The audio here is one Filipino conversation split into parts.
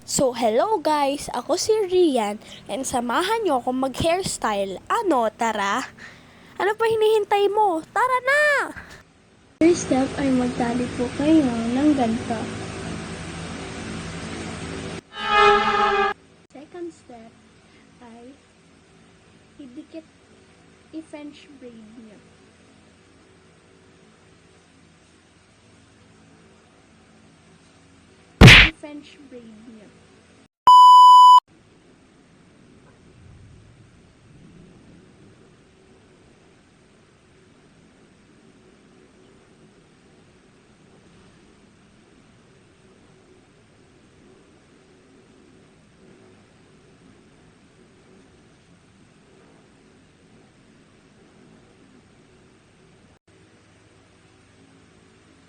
So, hello guys! Ako si Rian and samahan nyo akong mag-hairstyle. Ano, tara? Ano pa hinihintay mo? Tara na! First step ay magtali po kayo ng ganito. Second step ay idikit i-French braid niyo. I-French braid niyo.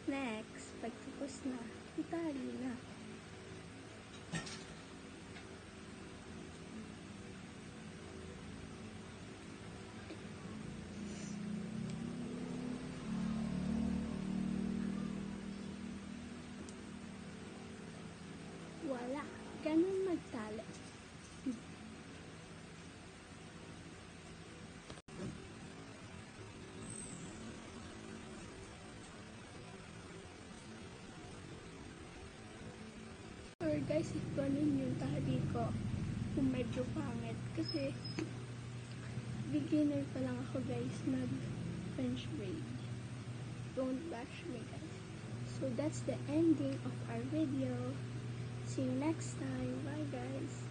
Next, pagtapos na, itali na. Wala, ganun magtali. Or guys, if ganun yung tali ko, kung medyo pangit. Kasi, beginner pa lang ako guys, mag-French braid. Don't bash me guys. So that's the ending of our video. See you next time. Bye guys.